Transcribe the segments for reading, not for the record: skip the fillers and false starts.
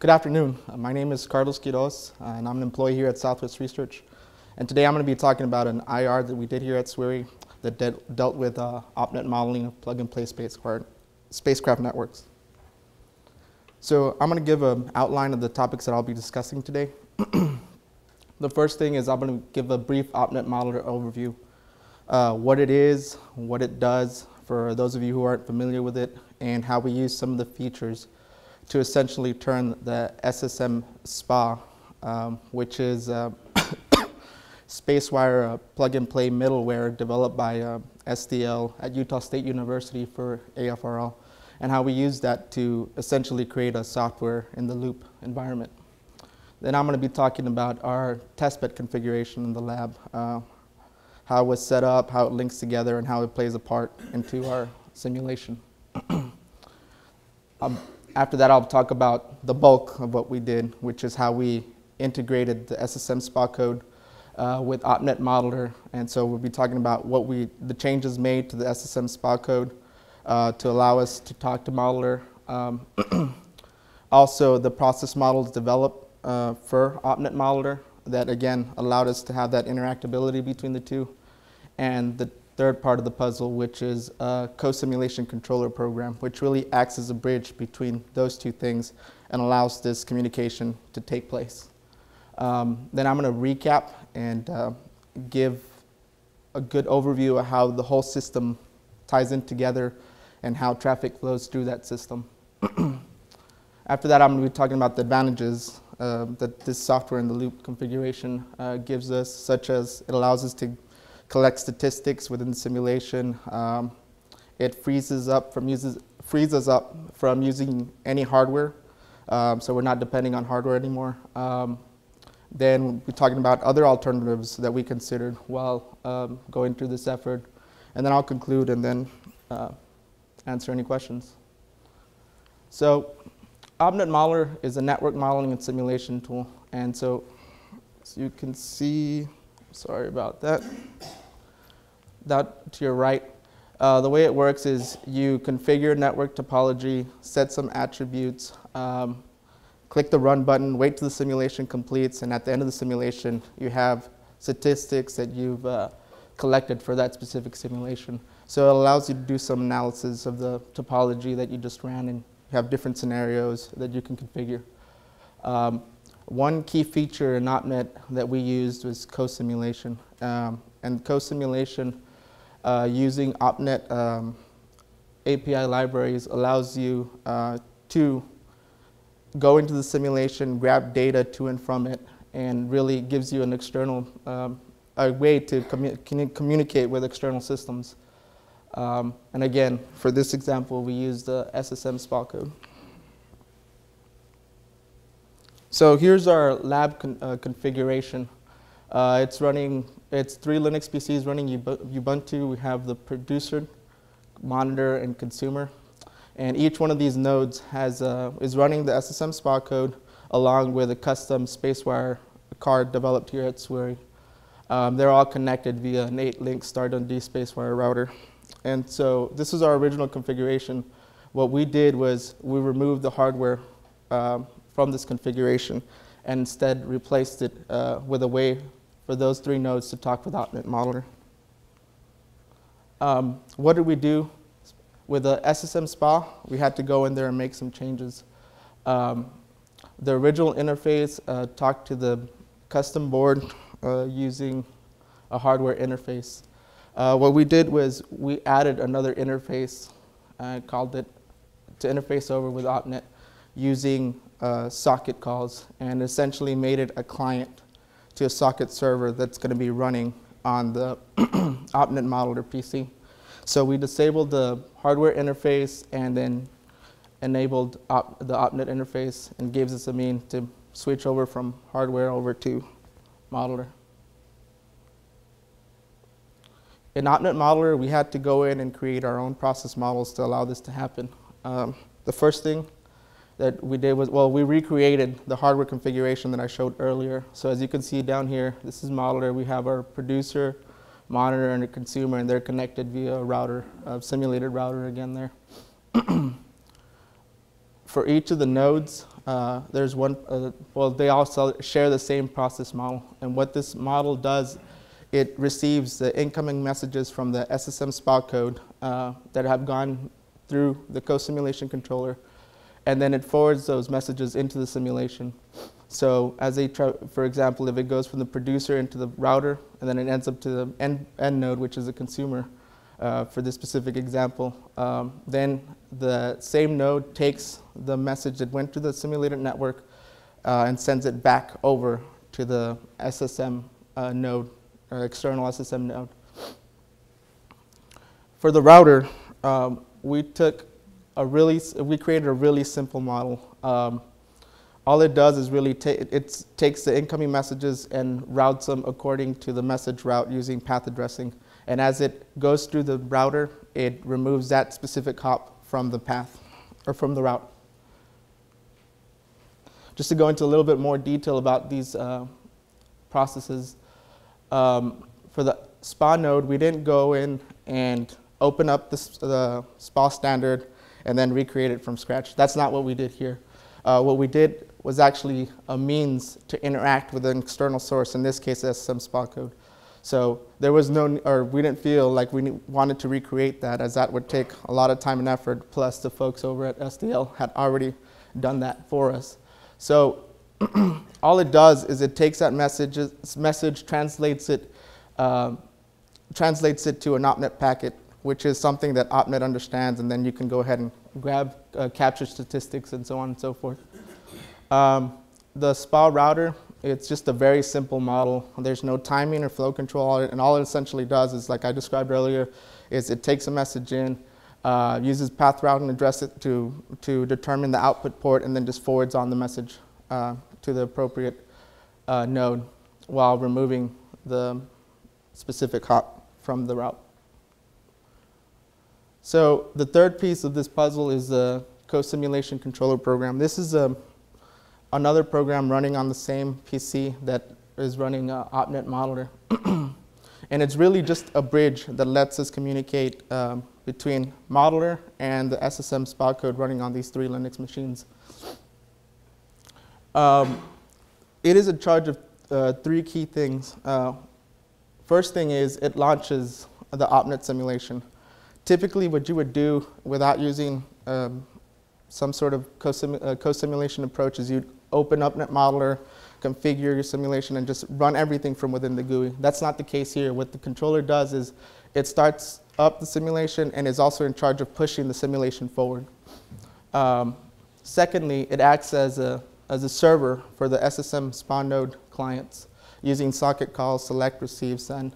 Good afternoon. My name is Quiroz, and I'm an employee here at Southwest Research. And today I'm going to be talking about an IR that we did here at SWRI that dealt with OPNET modeling of plug-and-play spacecraft networks. So I'm going to give an outline of the topics that I'll be discussing today. The first thing is I'm going to give a brief OPNET modeler overview. What it is, what it does, for those of you who aren't familiar with it, and how we use some of the features to essentially turn the SSM SPA, which is SpaceWire plug-and-play middleware developed by SDL at Utah State University for AFRL, and how we use that to essentially create a software in the loop environment. Then I'm going to be talking about our testbed configuration in the lab, how it was set up, how it links together, and how it plays a part into our simulation. After that, I'll talk about the bulk of what we did, which is how we integrated the SSM SPA code with OPNET Modeler. And so we'll be talking about the changes made to the SSM SPA code to allow us to talk to Modeler. Also, the process models developed for OPNET Modeler that, again, allowed us to have that interactability between the two. And the third part of the puzzle, which is a co-simulation controller program, which really acts as a bridge between those two things and allows this communication to take place. Then I'm going to recap and give a good overview of how the whole system ties in together and how traffic flows through that system. After that, I'm going to be talking about the advantages that this software in the loop configuration gives us, such as it allows us to collect statistics within the simulation. It frees us up from using any hardware, so we're not depending on hardware anymore. Then we'll be talking about other alternatives that we considered while going through this effort. And then I'll conclude and then answer any questions. So OPNET Modeler is a network modeling and simulation tool. And so you can see, sorry about that. That to your right, the way it works is you configure network topology, set some attributes, click the run button, wait till the simulation completes, and at the end of the simulation, you have statistics that you've collected for that specific simulation. So it allows you to do some analysis of the topology that you just ran, and you have different scenarios that you can configure. One key feature in OPNET that we used was co-simulation. And co-simulation using OPNET API libraries allows you to go into the simulation, grab data to and from it, and really gives you an external a way to communicate with external systems. And again, for this example, we used the SSM SPA code. So here's our lab configuration. It's 3 Linux PCs running Ubuntu. We have the producer, monitor, and consumer. And each one of these nodes is running the SSM SPA code along with a custom SpaceWire card developed here at SWRI. They're all connected via an 8-link StarDD SpaceWire router. And so this is our original configuration. What we did was we removed the hardware from this configuration and instead replaced it with a way for those 3 nodes to talk with OPNET Modeler. What did we do? With the SSM SPA, we had to go in there and make some changes. The original interface talked to the custom board using a hardware interface. What we did was we added another interface, called it to interface over with OPNET using socket calls, and essentially made it a client to a socket server that's going to be running on the OPNET Modeler PC. So we disabled the hardware interface and then enabled the OPNET interface, and gives us a mean to switch over from hardware over to Modeler. In OPNET Modeler, we had to go in and create our own process models to allow this to happen. The first thing that we did was, well, we recreated the hardware configuration that I showed earlier. So as you can see down here, this is Modeler. We have our producer, monitor, and a consumer, and they're connected via a router, a simulated router again there. For each of the nodes, There's one, well, they all share the same process model. And what this model does, it receives the incoming messages from the SSM SPA code that have gone through the co-simulation controller, and then it forwards those messages into the simulation. So as for example, if it goes from the producer into the router, and then it ends up to the end node, which is a consumer, for this specific example, then the same node takes the message that went to the simulated network and sends it back over to the SSM node, or external SSM node. For the router, we created a really simple model. All it does is really takes the incoming messages and routes them according to the message route using path addressing. And as it goes through the router, it removes that specific hop from the path, or from the route. Just to go into a little bit more detail about these processes, for the SPA node, we didn't go in and open up the SPA standard and then recreate it from scratch. That's not what we did here. What we did was actually a means to interact with an external source, in this case, SSM SPA code. So there was we didn't feel like we wanted to recreate that, as that would take a lot of time and effort, plus the folks over at SDL had already done that for us. So all it does is it takes that message, translates it to an OPNET packet, which is something that OPNET understands, and then you can go ahead and grab capture statistics and so on and so forth. The SPA router, it's just a very simple model. There's no timing or flow control on it, and all it essentially does is, like I described earlier, is it takes a message in, uses path routing to address it to determine the output port, and then just forwards on the message to the appropriate node while removing the specific hop from the route. So the third piece of this puzzle is the co-simulation controller program. This is another program running on the same PC that is running OPNET Modeler. And it's really just a bridge that lets us communicate between Modeler and the SSM SPA code running on these 3 Linux machines. It is in charge of 3 key things. First thing is it launches the OPNET simulation. Typically what you would do without using some sort of co-simulation approach is you'd open OPNET Modeler, configure your simulation, and just run everything from within the GUI. That's not the case here. What the controller does is it starts up the simulation and is also in charge of pushing the simulation forward. Secondly, it acts as a server for the SSM SPA node clients using socket calls, select, receive, send.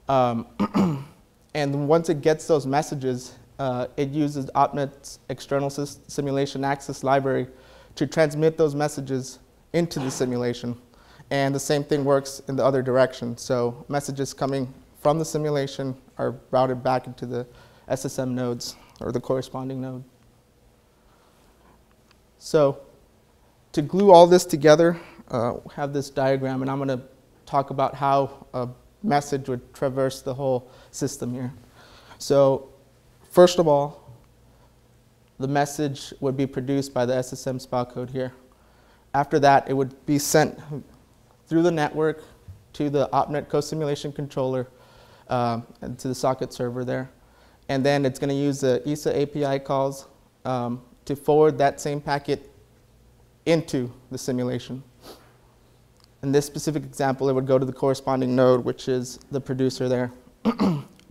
And once it gets those messages, it uses OPNET's external simulation access library to transmit those messages into the simulation. And the same thing works in the other direction. So messages coming from the simulation are routed back into the SSM nodes, or the corresponding node. So to glue all this together, we have this diagram, and I'm going to talk about how a message would traverse the whole system here. So first of all, the message would be produced by the SSM SPA code here. After that, it would be sent through the network to the OPNET co-simulation controller and to the socket server there. And then it's going to use the ESA API calls to forward that same packet into the simulation. In this specific example, it would go to the corresponding node, which is the producer there.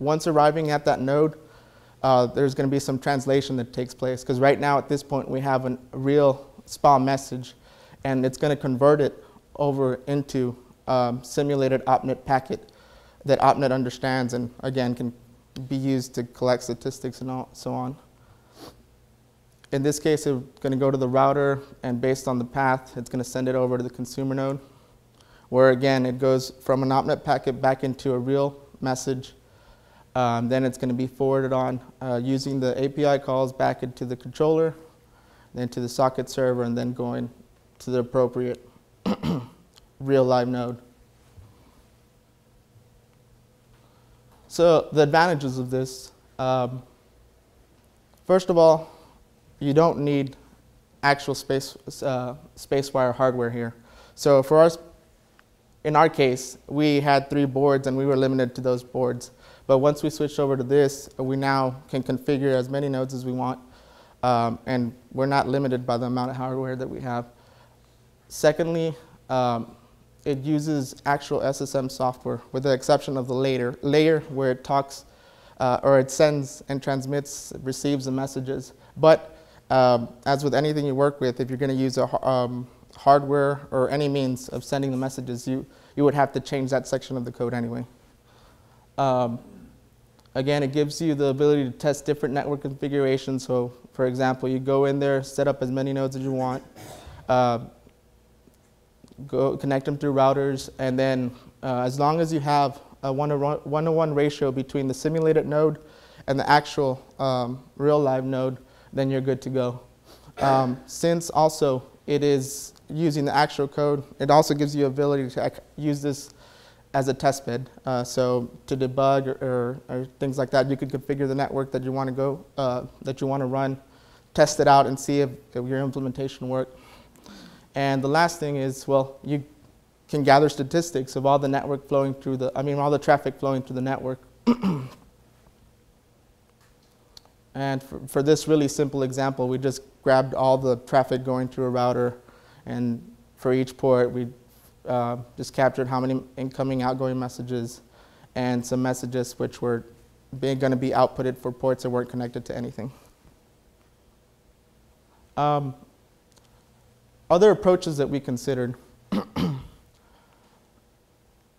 Once arriving at that node, there's going to be some translation that takes place, because right now at this point we have a real SPA message, and it's going to convert it over into simulated OPNET packet that OPNET understands and again can be used to collect statistics and so on. In this case, it's going to go to the router, and based on the path, it's going to send it over to the consumer node, where again it goes from an OPNET packet back into a real message. Then it's going to be forwarded on using the API calls back into the controller, then to the socket server, and then going to the appropriate real live node. So the advantages of this, first of all, you don't need actual SPACEWRI hardware here. So for us, in our case, we had 3 boards and we were limited to those boards. But once we switched over to this, we now can configure as many nodes as we want, and we're not limited by the amount of hardware that we have. Secondly, it uses actual SSM software, with the exception of the layer where it talks, or it sends and transmits, receives the messages. But as with anything you work with, if you're going to use a hardware or any means of sending the messages, you would have to change that section of the code anyway. Again, it gives you the ability to test different network configurations. So, for example, you go in there, set up as many nodes as you want, connect them through routers, and then as long as you have a 1-to-1 ratio between the simulated node and the actual real live node, then you're good to go. Since also it is using the actual code, it also gives you the ability to use this as a test bed. So to debug or things like that, you could configure the network that you want to go, that you want to run, test it out and see if your implementation works. And the last thing is, well, you can gather statistics of all the network flowing through the, all the traffic flowing through the network. And for this really simple example, we just grabbed all the traffic going through a router, and for each port, we just captured how many incoming, outgoing messages, and some messages which were going to be outputted for ports that weren't connected to anything. Other approaches that we considered,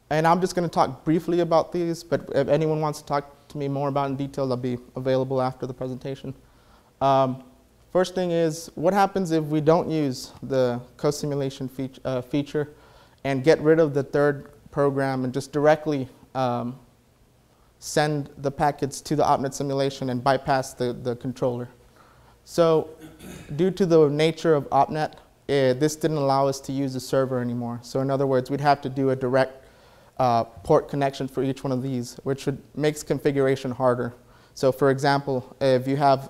and I'm just going to talk briefly about these, but if anyone wants to talk to me more about in detail, I'll be available after the presentation. First thing is, what happens if we don't use the co-simulation feature and get rid of the third program and just directly send the packets to the OPNET simulation and bypass the controller? So due to the nature of OPNET, this didn't allow us to use the server anymore. So in other words, we'd have to do a direct port connection for each one of these, which makes configuration harder. So for example, if you have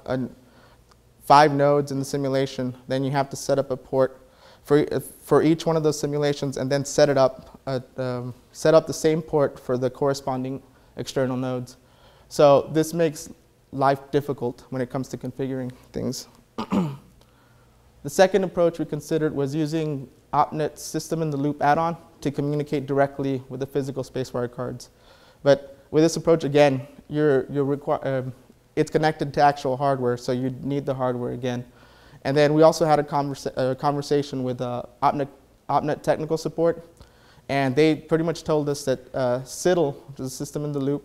5 nodes in the simulation, then you have to set up a port for each one of those simulations, and then set up the same port for the corresponding external nodes. So this makes life difficult when it comes to configuring things. The second approach we considered was using OPNET system-in-the-loop add-on to communicate directly with the physical SPACEWRI cards. But with this approach, again, it's connected to actual hardware, so you need the hardware again. And then we also had a conversation with OPNET technical support, and they pretty much told us that SIDL, which is a system-in-the-loop,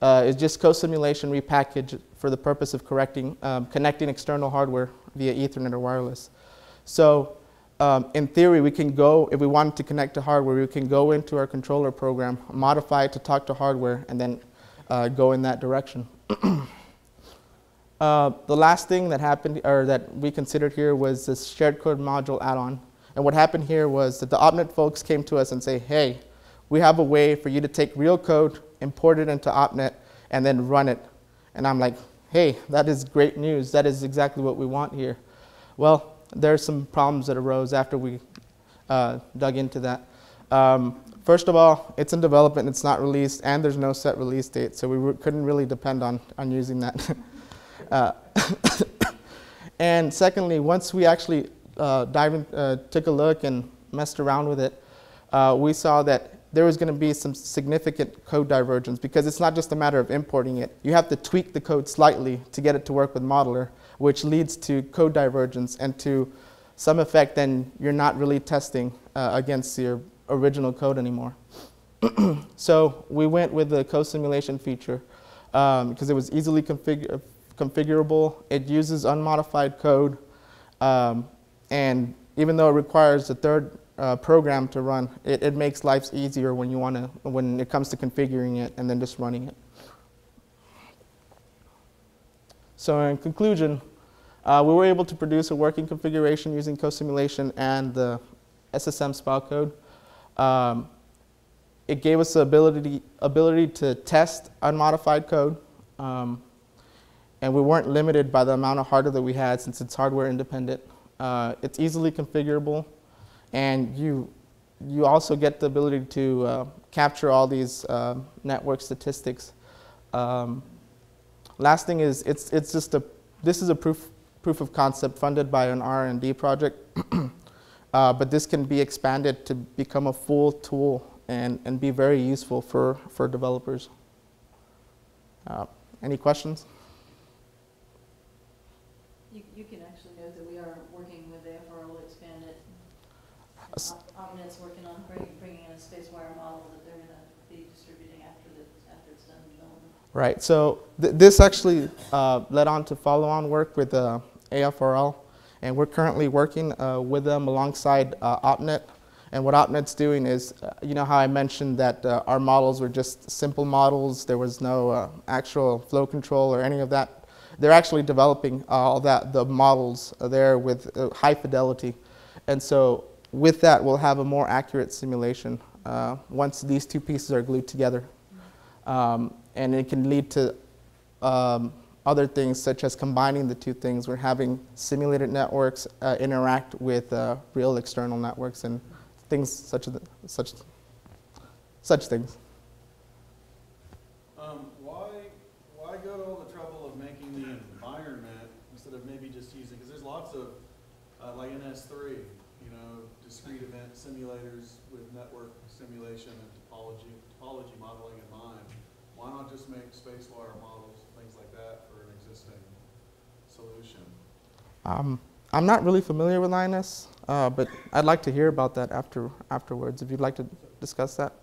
is just co-simulation repackaged for the purpose of connecting external hardware via Ethernet or wireless. So in theory, we can go, if we wanted to connect to hardware, we can go into our controller program, modify it to talk to hardware, and then go in that direction. The last thing that happened, or that we considered here, was this shared code module add-on. And what happened here was that the OPNET folks came to us and say, hey, we have a way for you to take real code, import it into OPNET, and then run it. And I'm like, hey, that is great news. That is exactly what we want here. Well, there are some problems that arose after we dug into that. First of all, it's in development, it's not released, and there's no set release date, so we couldn't really depend on using that. And secondly, once we actually took a look and messed around with it, we saw that there was going to be some significant code divergence, because it's not just a matter of importing it. You have to tweak the code slightly to get it to work with Modeler, which leads to code divergence, and to some effect, then you're not really testing against your original code anymore. So we went with the co-simulation feature because it was easily configurable. It uses unmodified code, and even though it requires a third program to run, it makes life easier when it comes to configuring it and then just running it. So in conclusion, we were able to produce a working configuration using co-simulation and the SSM SPA code. It gave us the ability to test unmodified code, and we weren't limited by the amount of hardware that we had, since it's hardware independent. It's easily configurable, and you also get the ability to capture all these network statistics. Last thing is this is a proof of concept funded by an R&D project, but this can be expanded to become a full tool and be very useful for developers. Any questions? You can actually note that we are working with the FRL to expand it. OPNET's working on bringing in a SWRI model that they're going to be distributing after it's done development. Right. So this actually led on to follow-on work with AFRL, and we're currently working with them alongside OPNET. And what OPNET's doing is, you know how I mentioned that our models were just simple models, there was no actual flow control or any of that. They're actually developing all the models there with high fidelity. And so with that, we'll have a more accurate simulation once these two pieces are glued together. And it can lead to other things, such as combining the two things. We're having simulated networks interact with real external networks and things such things. Why go to all the trouble of making the environment instead of maybe just using, because there's lots of, like NS3, you know, discrete event simulators with network simulation and topology modeling in mind. Why not just make SWRI models, things like that, for an existing solution? I'm not really familiar with INS, but I'd like to hear about that afterwards, if you'd like to discuss that.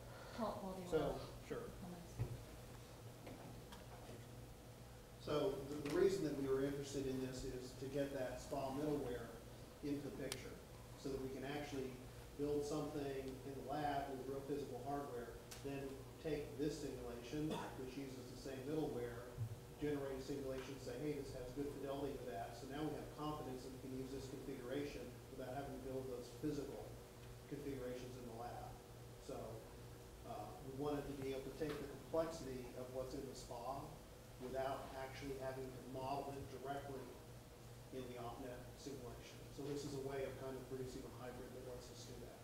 So the reason that we were interested in this is to get that SPA middleware into the picture so that we can actually build something in the lab with real physical hardware, then take this simulation, which uses the same middleware, generate a simulation, say, hey, this has good fidelity to that. So now we have confidence that we can use this configuration without having to build those physical configurations in the lab. So we wanted to be able to take the complexity of what's in the SPA without actually having to model it directly in the OPNET simulation. So this is a way of kind of producing a hybrid that lets us do that.